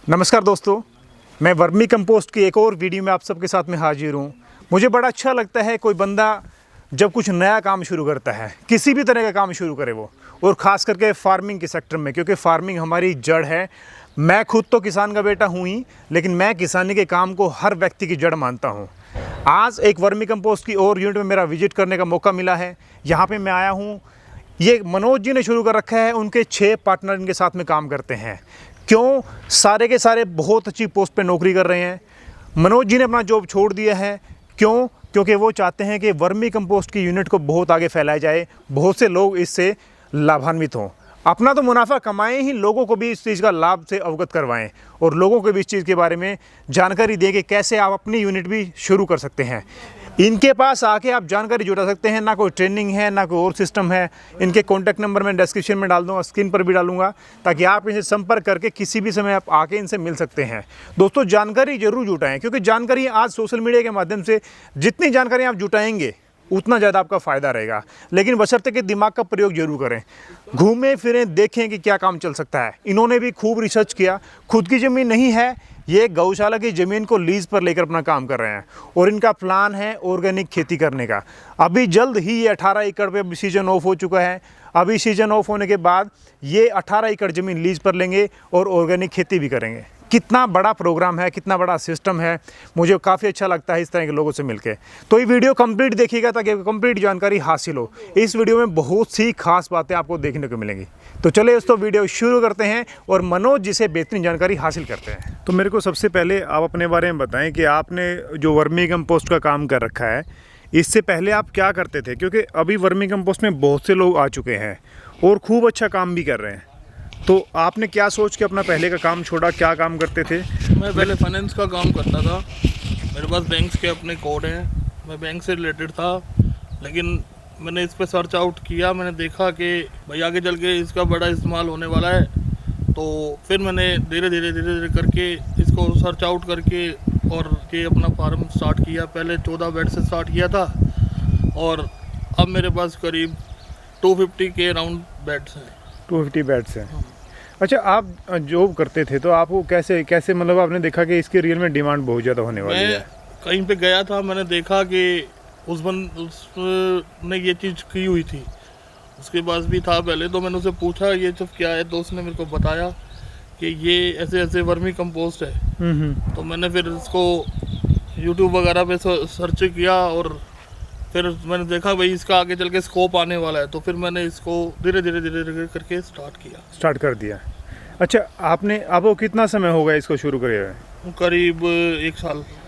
नमस्कार दोस्तों, मैं वर्मी कंपोस्ट की एक और वीडियो में आप सबके साथ में हाजिर हूँ। मुझे बड़ा अच्छा लगता है कोई बंदा जब कुछ नया काम शुरू करता है, किसी भी तरह का काम शुरू करे वो, और ख़ास करके फार्मिंग के सेक्टर में, क्योंकि फार्मिंग हमारी जड़ है। मैं खुद तो किसान का बेटा हूँ ही, लेकिन मैं किसानी के काम को हर व्यक्ति की जड़ मानता हूँ। आज एक वर्मी कंपोस्ट की और यूनिट में मेरा विजिट करने का मौका मिला है। यहाँ पर मैं आया हूँ, ये मनोज जी ने शुरू कर रखा है, उनके 6 पार्टनर इनके साथ में काम करते हैं। क्यों? सारे के सारे बहुत अच्छी पोस्ट पे नौकरी कर रहे हैं। मनोज जी ने अपना जॉब छोड़ दिया है। क्यों? क्योंकि वो चाहते हैं कि वर्मी कंपोस्ट की यूनिट को बहुत आगे फैलाया जाए, बहुत से लोग इससे लाभान्वित हों। अपना तो मुनाफा कमाएं ही, लोगों को भी इस चीज़ का लाभ से अवगत करवाएं और लोगों को भी इस चीज़ के बारे में जानकारी दें कि कैसे आप अपनी यूनिट भी शुरू कर सकते हैं। इनके पास आके आप जानकारी जुटा सकते हैं। ना कोई ट्रेनिंग है, ना कोई और सिस्टम है। इनके कॉन्टैक्ट नंबर मैं डिस्क्रिप्शन में डाल दूँगा, स्क्रीन पर भी डालूंगा, ताकि आप इनसे संपर्क करके किसी भी समय आप आके इनसे मिल सकते हैं। दोस्तों, जानकारी जरूर जुटाएं, क्योंकि जानकारी आज सोशल मीडिया के माध्यम से जितनी जानकारी आप जुटाएंगे उतना ज़्यादा आपका फ़ायदा रहेगा। लेकिन बशर्ते कि दिमाग का प्रयोग जरूर करें, घूमें फिरें, देखें कि क्या काम चल सकता है। इन्होंने भी खूब रिसर्च किया। खुद की ज़मीन नहीं है, ये गौशाला की ज़मीन को लीज़ पर लेकर अपना काम कर रहे हैं और इनका प्लान है ऑर्गेनिक खेती करने का। अभी जल्द ही ये 18 एकड़ पे अभी सीजन ऑफ हो चुका है। अभी सीजन ऑफ होने के बाद ये 18 एकड़ ज़मीन लीज़ पर लेंगे और ऑर्गेनिक खेती भी करेंगे। कितना बड़ा प्रोग्राम है, कितना बड़ा सिस्टम है, मुझे काफ़ी अच्छा लगता है इस तरह के लोगों से मिलके। तो ये वीडियो कंप्लीट देखिएगा ताकि कंप्लीट जानकारी हासिल हो। इस वीडियो में बहुत सी खास बातें आपको देखने को मिलेंगी। तो चलिए दोस्तों, वीडियो शुरू करते हैं और मनोज जी से बेहतरीन जानकारी हासिल करते हैं। तो मेरे को सबसे पहले आप अपने बारे में बताएं कि आपने जो वर्मी कंपोस्ट का काम कर रखा है, इससे पहले आप क्या करते थे? क्योंकि अभी वर्मी कंपोस्ट में बहुत से लोग आ चुके हैं और खूब अच्छा काम भी कर रहे हैं। तो आपने क्या सोच के अपना पहले का काम छोड़ा? क्या काम करते थे? मैं पहले फाइनेंस का काम करता था। मेरे पास बैंक्स के अपने कोड हैं, मैं बैंक से रिलेटेड था। लेकिन मैंने इस पे सर्च आउट किया, मैंने देखा कि भाई आगे चल के इसका बड़ा इस्तेमाल होने वाला है। तो फिर मैंने धीरे धीरे करके इसको सर्च आउट करके और के अपना फार्म स्टार्ट किया। पहले 14 बेड से स्टार्ट किया था और अब मेरे पास करीब 250 के अराउंड बेड्स हैं। 250 बेड्स हैं। अच्छा, आप जॉब करते थे तो आपको कैसे मतलब आपने देखा कि इसकी रियल में डिमांड बहुत ज़्यादा होने वाली है? कहीं पे गया था, मैंने देखा कि उसने ये चीज़ की हुई थी, उसके पास भी था पहले। तो मैंने उससे पूछा ये सब क्या है, तो उसने मेरे को बताया कि ये ऐसे ऐसे वर्मी कंपोस्ट है। तो मैंने फिर इसको यूट्यूब वगैरह पे सर्च किया और फिर मैंने देखा भाई इसका आगे चल के स्कोप आने वाला है। तो फिर मैंने इसको धीरे धीरे करके स्टार्ट कर दिया। अच्छा, आपने अब वो कितना समय हो गया इसको शुरू करे हुए? करीब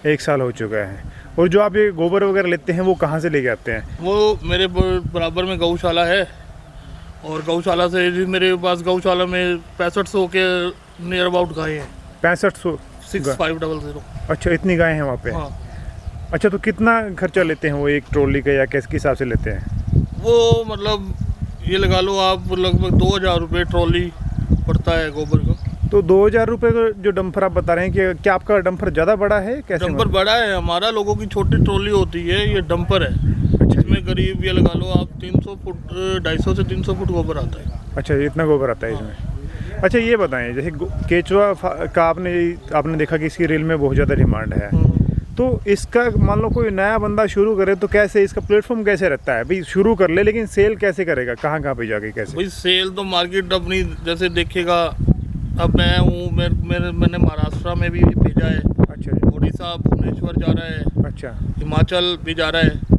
1 साल हो चुका है। और जो आप ये गोबर वगैरह लेते हैं वो कहाँ से लेके आते हैं? वो मेरे बराबर में गौशाला है और गौशाला से मेरे पास गौशाला में 6500 के नियर अबाउट गाय हैं। 6500? 6500। अच्छा, इतनी गाय हैं वहाँ पे? हाँ। अच्छा, तो कितना खर्चा लेते हैं वो एक ट्रॉली का, या किस हिसाब से लेते हैं वो? मतलब ये लगा लो आप, लगभग 2000 रुपये ट्रॉली पड़ता है गोबर का। तो 2000 रुपये का जो डंपर आप बता रहे हैं कि क्या आपका डंपर ज़्यादा बड़ा है? कैसे डंपर बड़ा है हमारा, लोगों की छोटी ट्रॉली होती है, ये डंपर है। अच्छा, इसमें करीब ये लगा लो आप 300 फुट 250 से 300 फुट गोबर आता है। अच्छा, इतना गोबर आता है इसमें। अच्छा, ये बताएं, जैसे केचुआ का आपने देखा कि इसकी रील में बहुत ज़्यादा डिमांड है, तो इसका मान लो कोई नया बंदा शुरू करे तो कैसे, इसका प्लेटफॉर्म कैसे रहता है भाई? शुरू कर ले, लेकिन सेल कैसे करेगा? कहाँ पे जाके कैसे? भाई सेल तो मार्केट अपनी जैसे देखेगा। अब मैं हूँ, मैंने महाराष्ट्र में भी भेजा है। अच्छा। उड़ीसा, भुवनेश्वर जा रहा है। अच्छा। हिमाचल भी जा रहा है।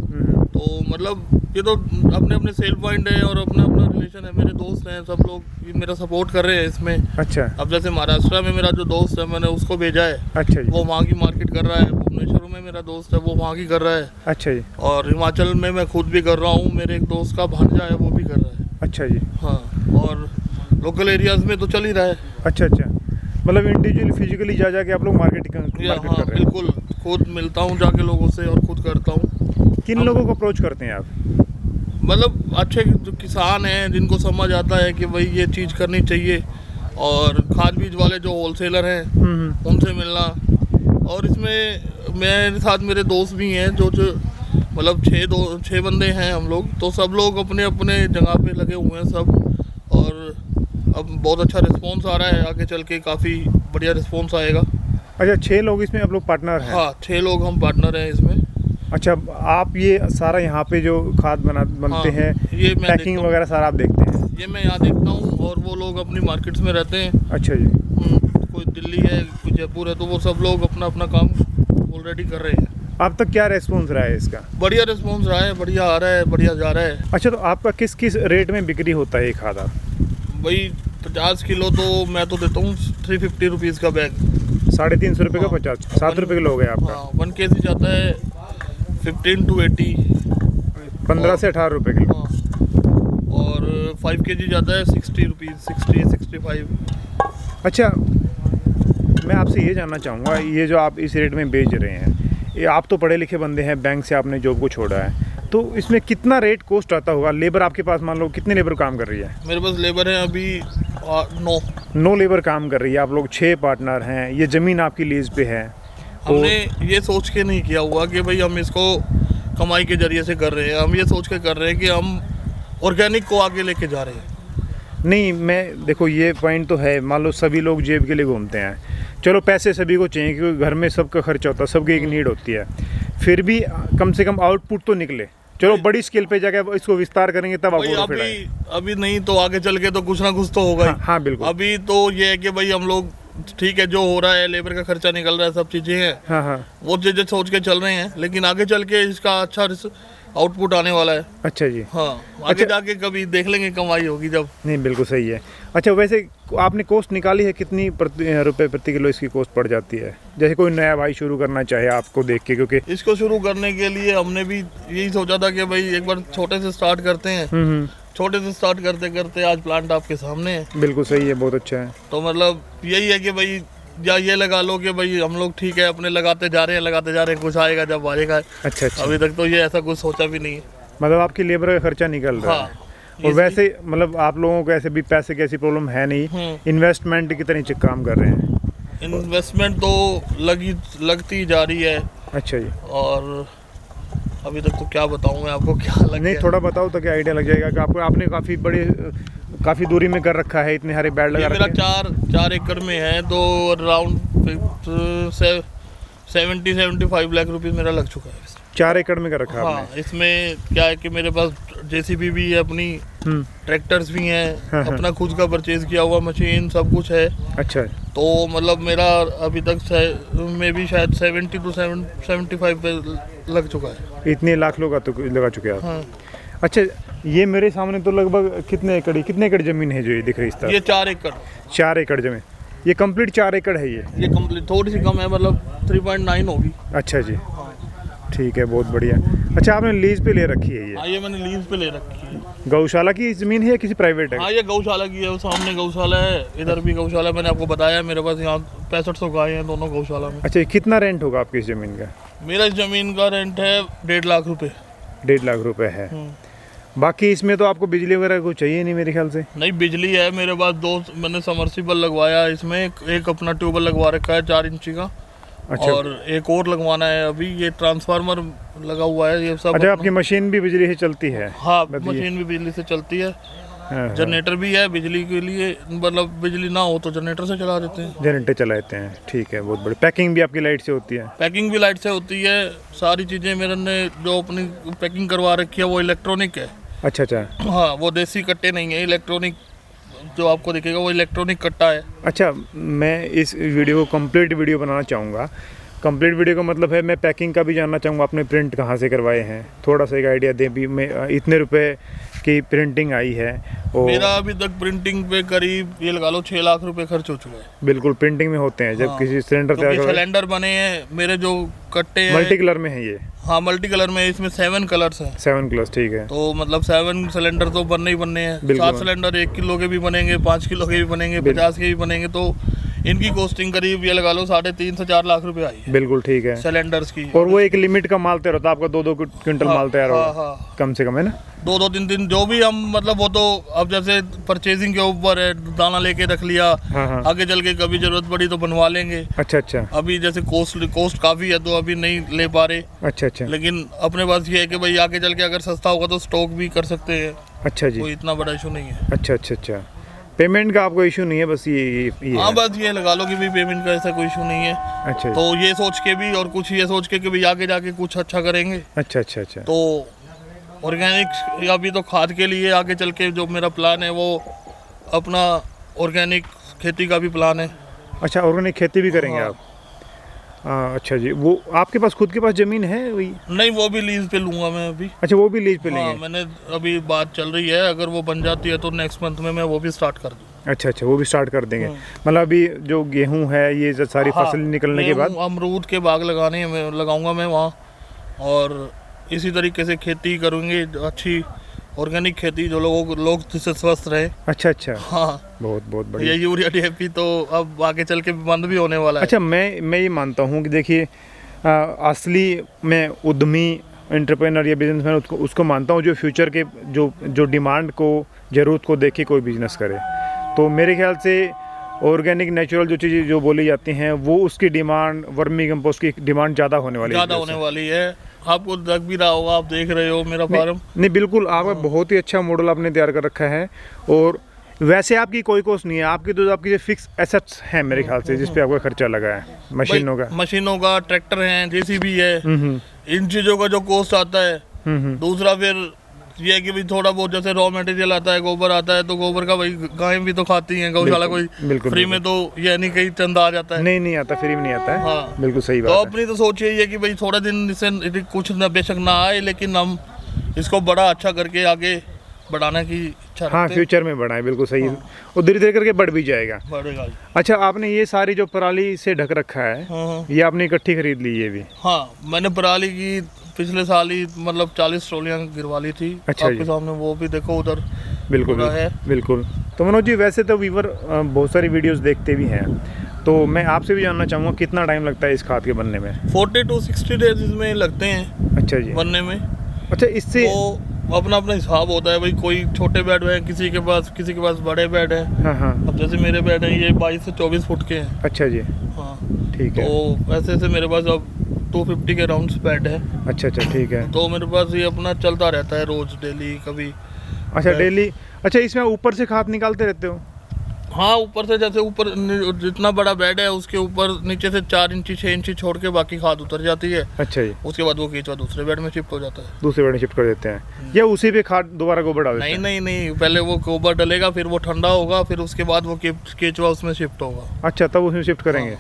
तो मतलब ये तो अपने अपने सेल पॉइंट है और अपना अपना रिलेशन है। मेरे दोस्त हैं, सब लोग मेरा सपोर्ट कर रहे हैं इसमें। अच्छा। अब जैसे महाराष्ट्र में मेरा जो दोस्त है, मैंने उसको भेजा है। अच्छा जी। वो वहाँ की मार्केट कर रहा है। भुवनेश्वर में मेरा दोस्त है, वो वहाँ की कर रहा है। अच्छा जी। और हिमाचल में मैं खुद भी कर रहा हूँ, मेरे एक दोस्त का भांजा है, वो भी कर रहा है। अच्छा जी। हाँ, और लोकल एरियाज में तो चल ही रहा है। अच्छा, मतलब इंडिविजुअली फिजिकली जाके आप लोग मार्केटिंग कर रहे हैं? बिल्कुल, खुद मिलता हूँ जाके लोगों से और खुद करता हूँ। किन लोगों को अप्रोच करते हैं आप? मतलब अच्छे जो किसान हैं, जिनको समझ आता है कि भाई ये चीज़ करनी चाहिए, और खाद बीज वाले जो होलसेलर हैं उनसे मिलना। और इसमें मेरे साथ मेरे दोस्त भी हैं जो मतलब 6 बंदे हैं हम लोग। तो सब लोग अपने अपने जगह पे लगे हुए हैं सब, और अब बहुत अच्छा रिस्पॉन्स आ रहा है। आगे चल के काफ़ी बढ़िया रिस्पॉन्स आएगा। अच्छा 6 लोग इसमें आप लोग पार्टनर हैं? हाँ 6 लोग हम पार्टनर हैं इसमें। अच्छा आप ये सारा यहाँ पे जो खाद बनते हैं, ये मैं पैकिंग देखता वगैरह सारा आप देखते हैं? ये मैं यहाँ देखता हूँ, और वो लोग अपनी मार्केट्स में रहते हैं। अच्छा जी। कोई दिल्ली है, कोई जयपुर है, तो वो सब लोग अपना अपना काम ऑलरेडी कर रहे हैं। अब तक क्या रेस्पॉन्स रहा है इसका? बढ़िया रिस्पॉन्स रहा है, बढ़िया आ रहा है, बढ़िया जा रहा है। अच्छा तो आपका किस किस रेट में बिक्री होता है ये खाद? भाई 50 किलो तो मैं तो देता हूँ 350 रुपीज़ का बैग। 350 रुपये का हाँ। 7 रुपये किलो हो गया आपका। हाँ 1 kg जाता है 15 to 80। 15 से 18 रुपये किलो। हाँ, और 5 kg जाता है 60 रुपीज़, 60-65। अच्छा मैं आपसे ये जानना चाहूँगा, ये जो आप इस रेट में बेच रहे हैं, ये आप तो पढ़े लिखे बंदे हैं, बैंक से आपने जॉब को छोड़ा है, तो इसमें कितना रेट कॉस्ट आता होगा? लेबर आपके पास मान लो कितने लेबर काम कर रही है? मेरे पास लेबर है अभी 9 लेबर काम कर रही है। आप लोग 6 पार्टनर हैं, ये ज़मीन आपकी लीज पे है। हमने ये सोच के नहीं किया हुआ कि भाई हम इसको कमाई के जरिए से कर रहे हैं। हम ये सोच के कर रहे हैं कि हम ऑर्गेनिक को आगे लेके जा रहे हैं। नहीं मैं देखो ये पॉइंट तो है, मान लो सभी लोग जेब के लिए घूमते हैं, चलो पैसे सभी को चाहिए क्योंकि घर में सबका खर्चा होता है, सबकी एक नीड होती है, फिर भी कम से कम आउटपुट तो निकले। चलो बड़ी स्केल पे जाकर इसको विस्तार करेंगे तब भाई आपको अभी नहीं तो आगे चल के तो कुछ ना कुछ तो होगा ही। हाँ बिल्कुल। अभी तो ये है कि भाई हम लोग ठीक है, जो हो रहा है, लेबर का खर्चा निकल रहा है, सब चीज़ें हैं, हाँ हाँ वो चीज़ें सोच के चल रहे हैं, लेकिन आगे चल के इसका अच्छा आउटपुट आने वाला है। अच्छा जी। हाँ आगे जाके कभी देख लेंगे, कमाई होगी जब। नहीं बिल्कुल सही है। अच्छा वैसे आपने कॉस्ट निकाली है, कितनी रुपए प्रति किलो इसकी कॉस्ट पड़ जाती है? जैसे कोई नया भाई शुरू करना चाहे आपको देख के, क्योंकि इसको शुरू करने के लिए हमने भी यही सोचा था कि भाई एक बार छोटे से स्टार्ट करते हैं। छोटे से स्टार्ट करते करते आज प्लांट आपके सामने है। बिल्कुल सही है, बहुत अच्छा है। तो मतलब यही है कि भाई या ये लगा लो कि भाई हम लोग ठीक है अपने लगाते जा रहे हैं, कुछ आएगा जब आएगा। अच्छा अच्छा। अभी तक तो ये ऐसा कुछ सोचा भी नहीं है। मतलब आपकी लेबर का खर्चा निकल रहा है। हाँ, और वैसे मतलब आप लोगों को ऐसे भी पैसे की ऐसी प्रॉब्लम है नहीं, इन्वेस्टमेंट की तरह काम कर रहे हैं? इन्वेस्टमेंट तो लगती जा रही है। अच्छा जी। और अभी तक तो क्या बताऊं मैं आपको, क्या लग नहीं गया। थोड़ा बताओ तो क्या आइडिया लग जाएगा कि आपको, आपने काफ़ी दूरी में कर रखा है, इतने सारे बेड लगा ये मेरा रखे हैं। 4 एकड़ में है, तो अराउंड 70-75 लाख रुपए मेरा लग चुका है। 4 एकड़ में कर रखा है हाँ आपने? इसमें क्या है कि मेरे पास जेसीबी भी है अपनी, ट्रैक्टर्स भी हैं, हाँ। अपना खुद का परचेज किया हुआ मशीन, सब कुछ है। अच्छा। तो मतलब मेरा अभी तक में भी शायद 70 to 75 पे लग चुका है। इतने लाख लोग तो लगा चुके हैं आप? हाँ अच्छा ये मेरे सामने तो लगभग कितने एकड़ ज़मीन है जो ये दिख रही है इस तरह? ये 4 एकड़। 4 एकड़ ज़मीन, ये कंप्लीट 4 एकड़ है ये कंप्लीट, थोड़ी सी कम है, मतलब 3.9 होगी। अच्छा जी, ठीक है, बहुत बढ़िया। अच्छा आपने लीज पे ले रखी है ये? हाँ ये मैंने लीज पे ले रखी है। गौशाला की ज़मीन है या किसी प्राइवेट है? हाँ ये गौशाला की है, वो सामने गौशाला है, इधर भी गौशाला। मैंने आपको बताया मेरे पास यहाँ 6500 गाय हैं दोनों गौशाला में। अच्छा कितना रेंट होगा आपकी इस ज़मीन का? मेरा इस ज़मीन का रेंट है 1.5 लाख रुपए। 1.5 लाख रुपए है। बाकी इसमें तो आपको बिजली वगैरह कुछ चाहिए नहीं मेरे ख्याल से? नहीं बिजली है मेरे पास, 2 मैंने समर्सिबल लगवाया इसमें, एक अपना ट्यूबवेल लगवा रखा है 4 इंची का। अच्छा। और एक और लगवाना है अभी, ये ट्रांसफार्मर लगा हुआ है ये सब। अच्छा आपकी मशीन भी बिजली से चलती है? हाँ मशीन भी बिजली से चलती है। हाँ, जनरेटर भी है बिजली के लिए, मतलब बिजली ना हो तो जनरेटर से चला देते हैं। जनरेटर चलाते हैं, ठीक है, बहुत बड़ी। पैकिंग भी आपकी लाइट से होती है? पैकिंग भी लाइट से होती है। सारी चीज़ें मेरे ने जो अपनी पैकिंग करवा रखी है वो इलेक्ट्रॉनिक है। अच्छा अच्छा। हाँ वो देसी कट्टे नहीं है, इलेक्ट्रॉनिक जो आपको दिखेगा वो इलेक्ट्रॉनिक कट्टा है। अच्छा मैं इस वीडियो को कंप्लीट वीडियो बनाना चाहूँगा। कंप्लीट वीडियो का मतलब है मैं पैकिंग का भी जानना चाहूँगा, आपने प्रिंट कहाँ से करवाए हैं, थोड़ा सा एक आइडिया दें भी। मैं इतने रुपए की प्रिंटिंग आई है और मेरा अभी तक प्रिंटिंग पे करीब ये लगा लो 6 लाख रुपए खर्च हो चुका है। बिल्कुल प्रिंटिंग में होते हैं जब हाँ, किसी सिलेंडर तैयार करवाए। सिलेंडर बने हैं मेरे जो कट्टे हैं, मल्टी कलर में है ये? हाँ मल्टी कलर में, इसमें 7 कलर्स हैं। 7 कलर्स, ठीक है। तो मतलब 7 सिलेंडर तो बनने ही बनने हैं। 7 सिलेंडर 1 किलो के भी बनेंगे, 5 किलो के भी बनेंगे, 50 के भी बनेंगे। तो इनकी कॉस्टिंग करीब ये लगा लो 3.5 से 4 लाख रुपए आई है। बिल्कुल ठीक है। सिलेंडर्स की। और वो एक लिमिट का माल तैयार होता है आपका, 2-2 क्विंटल माल तैयार होगा? हाँ कम से कम है ना? 2-3 जो भी हम, मतलब वो तो अब जैसे परचेजिंग के ऊपर है, दाना लेके रख लिया। हाँ। आगे चल के कभी जरूरत पड़ी तो बनवा लेंगे। अच्छा अच्छा। अभी जैसे कोस्ट काफ़ी है तो अभी नहीं ले पा रहे। अच्छा अच्छा। लेकिन अपने पास ये है कि भाई आगे चल के अगर सस्ता होगा तो स्टॉक भी कर सकते हैं। अच्छा जी। कोई इतना बड़ा इशू नहीं है। अच्छा अच्छा अच्छा, पेमेंट का आपको इशू नहीं है, बस ये हाँ है। बस ये लगा लो कि भाई पेमेंट का ऐसा कोई इशू नहीं है। अच्छा तो ये सोच के भी और कुछ ये सोच के कि भाई आगे जाके कुछ अच्छा करेंगे। अच्छा अच्छा अच्छा। तो ऑर्गेनिक अभी तो खाद के लिए आगे चल के जो मेरा प्लान है वो अपना ऑर्गेनिक खेती का भी प्लान है। अच्छा, ऑर्गेनिक खेती भी करेंगे हाँ। आप? अच्छा जी, वो आपके पास खुद के पास ज़मीन है वही? नहीं वो भी लीज पे लूंगा मैं अभी। अच्छा, वो भी लीज पे हाँ लेंगे? मैंने अभी बात चल रही है, अगर वो बन जाती है तो नेक्स्ट मंथ में मैं वो भी स्टार्ट कर दूँ। अच्छा अच्छा, वो भी स्टार्ट कर देंगे। मतलब अभी जो गेहूं है ये जो सारी हाँ, फसल निकलने के बाद? अमरूद के बाग लगाने मैं लगाऊंगा मैं वहाँ, और इसी तरीके से खेती करूँगी अच्छी ऑर्गेनिक खेती, जो लोग जिससे स्वस्थ रहे। अच्छा अच्छा, हाँ बहुत बहुत ये बढ़िया। यूरिया डीएपी तो अब आगे चल के बंद भी होने वाला है। अच्छा, मैं ये मानता हूँ कि देखिए असली मैं उद्यमी एंटरप्रेनर या बिजनेसमैन उसको मानता हूँ जो फ्यूचर के जो डिमांड को, ज़रूरत को देख के कोई बिजनेस करे। तो मेरे ख्याल से ऑर्गेनिक नेचुरल जो चीज़ें जो बोली जाती हैं वो उसकी डिमांड, वर्मी कंपोस्ट की डिमांड ज़्यादा होने वाली है। ज़्यादा होने वाली है, आपको लग भी रहा होगा, आप देख रहे हो मेरा फार्म। नहीं बिल्कुल, आपका बहुत ही अच्छा मॉडल आपने तैयार कर रखा है। और वैसे आपकी कोई कॉस्ट नहीं है, आपकी जो फिक्स एसेट्स हैं मेरे ख्याल से, जिस पे आपका खर्चा लगा है, मशीनों का, ट्रैक्टर है, जेसीबी है, इन चीज़ों का जो कॉस्ट आता है। दूसरा फिर ये है कि भाई थोड़ा बहुत जैसे रॉ मटेरियल आता है, गोबर आता है, तो गोबर का भाई गायें भी तो खाती हैं, गौशाला कोई फ्री में तो ये नहीं कहीं चंदा आ जाता है। नहीं आता, फ्री में नहीं आता है। हाँ बिल्कुल सही तो बात है। अपनी तो सोच यही है कि भाई थोड़ा दिन इससे कुछ ना बेशक ना आए, लेकिन हम इसको बड़ा अच्छा करके आगे बढ़ाने की इच्छा रखते हाँ, हैं। फ्यूचर में बढ़ाए, बिल्कुल सही। और धीरे धीरे करके बढ़ भी जाएगा। बढ़ेगा। अच्छा, आपने ये सारी जो पराली से ढक रखा है, हाँ ये आपने इकट्ठी खरीद ली ये भी? हाँ, मैंने पराली की पिछले साल ही मतलब 40 ट्रॉलियाँ गिरवा ली थी। अच्छा आपके जी। सामने वो भी देखो उधर। बिल्कुल पूरा है। बिल्कुल। तो मनोज जी, वैसे तो वीवर बहुत सारी वीडियोस देखते भी हैं, तो मैं आपसे भी जानना चाहूँगा कितना टाइम लगता है इस खाद के बनने में? 40 to 60 डेज इसमें लगते हैं अच्छा जी। बनने में। अच्छा, इससे वो अपना अपना हिसाब होता है भाई, कोई छोटे बेड है, किसी के पास बड़े बेड है। हाँ हाँ, अब जैसे मेरे बेड हैं ये 22 से 24 फुट के हैं। अच्छा जी, हाँ ठीक है। तो ऐसे मेरे पास अब 250 के राउंड्स बेड है। अच्छा अच्छा, ठीक है। तो मेरे पास ये अपना चलता रहता है रोज डेली कभी। अच्छा, डेली। अच्छा, इसमें ऊपर से खाद निकालते रहते हो? हाँ, ऊपर से जैसे ऊपर जितना बड़ा बेड है उसके ऊपर नीचे से 4 इंची 6 इंची छोड़ के बाकी खाद उतर जाती है। अच्छा जी। उसके बाद वो केंचुआ दूसरे बेड में शिफ्ट हो जाता है। दूसरे बेड में शिफ्ट कर देते हैं या उसी पे खाद दोबारा गोबर डाल देते हैं? नहीं, पहले वो गोबर डलेगा, फिर वो ठंडा होगा, फिर उसके बाद वो केंचुआ उसमें शिफ्ट होगा। अच्छा, तब उसमें शिफ्ट करेंगे।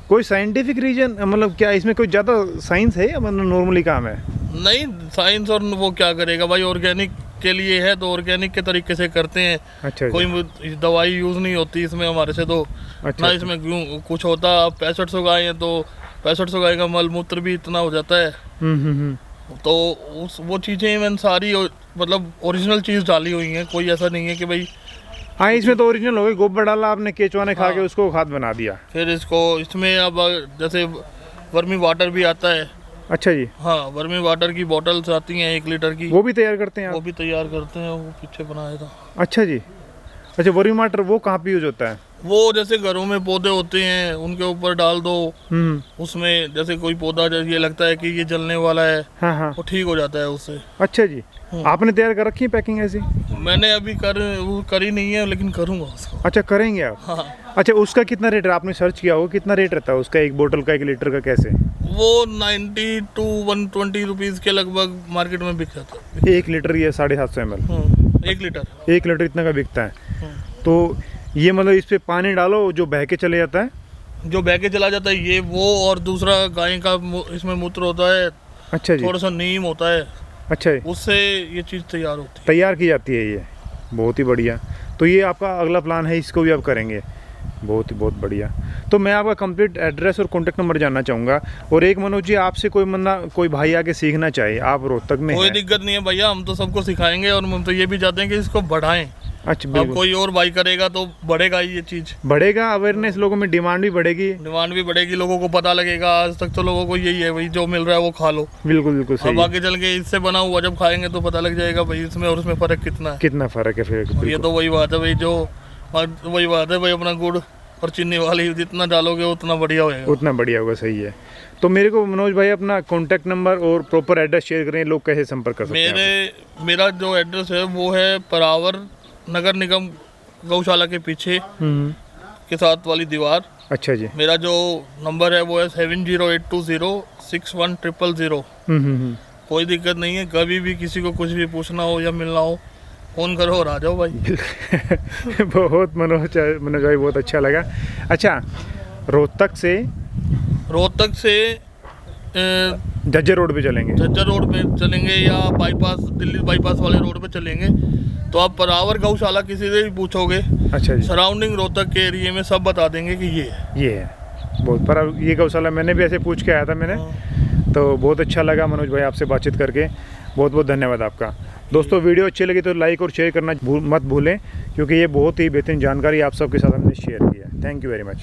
कोई साइंटिफिक रीजन, मतलब क्या इसमें कोई ज़्यादा साइंस है या मतलब नॉर्मली काम है? नहीं, साइंस और वो क्या करेगा भाई, ऑर्गेनिक के लिए है तो ऑर्गेनिक के तरीके से करते हैं। अच्छा कोई दवाई यूज़ नहीं होती इसमें हमारे से, तो अच्छा, ना इसमें कुछ होता। 6500 गाय हैं तो 6500 गाय का मल मूत्र भी इतना हो जाता है। तो वो चीज़ें मैंने सारी मतलब ओरिजिनल चीज़ डाली हुई हैं, कोई ऐसा नहीं है कि भाई। हाँ, इसमें तो ओरिजिनल हो गई, गोबर डाला आपने, केंचुआ ने खा के उसको खाद बना दिया। फिर इसमें अब जैसे वर्मी वाटर भी आता है। अच्छा जी। हाँ, वर्मी वाटर की बॉटल्स आती हैं 1 लीटर की, वो भी तैयार करते हैं वो आप? भी तैयार करते हैं, वो पीछे बनाया था। अच्छा जी। अच्छा, वर्मी वाटर वो कहाँ पे यूज होता है? वो जैसे घरों में पौधे होते हैं उनके ऊपर डाल दो। उसमें जैसे कोई पौधा जैसे ये लगता है कि ये जलने वाला है, हाँ हाँ, वो ठीक हो जाता है उससे। अच्छा जी। आपने तैयार कर रखी है पैकिंग ऐसी? मैंने अभी वो करी नहीं है, लेकिन करूँगा उसको। अच्छा, करेंगे आप? हाँ, अच्छा, उसका कितना रेट है? आपने सर्च किया हो कितना रेट रहता है उसका, एक बोतल का, 1 लीटर का कैसे? वो 90 to 120 रुपीज़ के लगभग मार्केट में बिक जाता है। 1 लीटर ये 750 ml? 1 लीटर। 1 लीटर इतना का बिकता है। तो ये मतलब इस पे पानी डालो जो बह के चले जाता है? जो बह के चला जाता है ये वो, और दूसरा गाय का इसमें मूत्र होता है। अच्छा जी। थोड़ा सा नीम होता है। अच्छा, उससे ये चीज़ तैयार होती है, तैयार की जाती है ये। बहुत ही बढ़िया। तो ये आपका अगला प्लान है, इसको भी आप करेंगे? बहुत बढ़िया। तो मैं आपका कंप्लीट एड्रेस और कॉन्टैक्ट नंबर जानना चाहूँगा। और एक मनोज जी, आपसे कोई भाई आके सीखना चाहे, आप रोहतक में कोई हैं। दिक्कत नहीं है भैया, हम तो सबको सिखाएंगे, और हम तो ये भी चाहते हैं कि इसको बढ़ाएं। अच्छा, अब बिल्कुल कोई और भाई करेगा तो बढ़ेगा ही ये चीज़। बढ़ेगा, अवेयरनेस लोगों में, डिमांड भी बढ़ेगी। डिमांड भी बढ़ेगी, लोगों को पता लगेगा। आज तक तो लोगों को यही है भाई, जो मिल रहा है वो खा लो। बिल्कुल अब सही। आगे चल के इससे बना हुआ जब खाएंगे तो पता लग जाएगा भाई इसमें और उसमें फ़र्क कितना है। कितना फ़र्क है फिर? ये बिल्कुल। तो वही बात है भाई, अपना गुड़ और चीनी वाली जितना डालोगे उतना बढ़िया होएगा। उतना बढ़िया होगा, सही है। तो मेरे को मनोज भाई अपना कॉन्टैक्ट नंबर और प्रॉपर एड्रेस शेयर करें, लोग कैसे संपर्क कर सकते हैं? मेरा जो एड्रेस है वो है परावर नगर निगम गौशाला के पीछे के साथ वाली दीवार। अच्छा जी। मेरा जो नंबर है वो है 7082061000। कोई दिक्कत नहीं है, कभी भी किसी को कुछ भी पूछना हो या मिलना हो फ़ोन करो और आ जाओ भाई। बहुत मनोज भाई बहुत अच्छा लगा। अच्छा, रोहतक से झज्जर रोड पे चलेंगे, झज्जर रोड पे चलेंगे या बाईपास, दिल्ली बाईपास वाले रोड पे चलेंगे तो आप परावर गौशाला किसी से भी पूछोगे, अच्छा जी, सराउंडिंग रोहतक के एरिया में सब बता देंगे कि ये है। बहुत पर ये गौशाला मैंने भी ऐसे पूछ के आया था मैंने, तो बहुत अच्छा लगा मनोज भाई आपसे बातचीत करके। बहुत बहुत धन्यवाद आपका। दोस्तों, वीडियो अच्छी लगी तो लाइक और शेयर करना मत भूलें, क्योंकि ये बहुत ही बेहतरीन जानकारी आप सबके साथ हमने शेयर किया है। Thank you very much.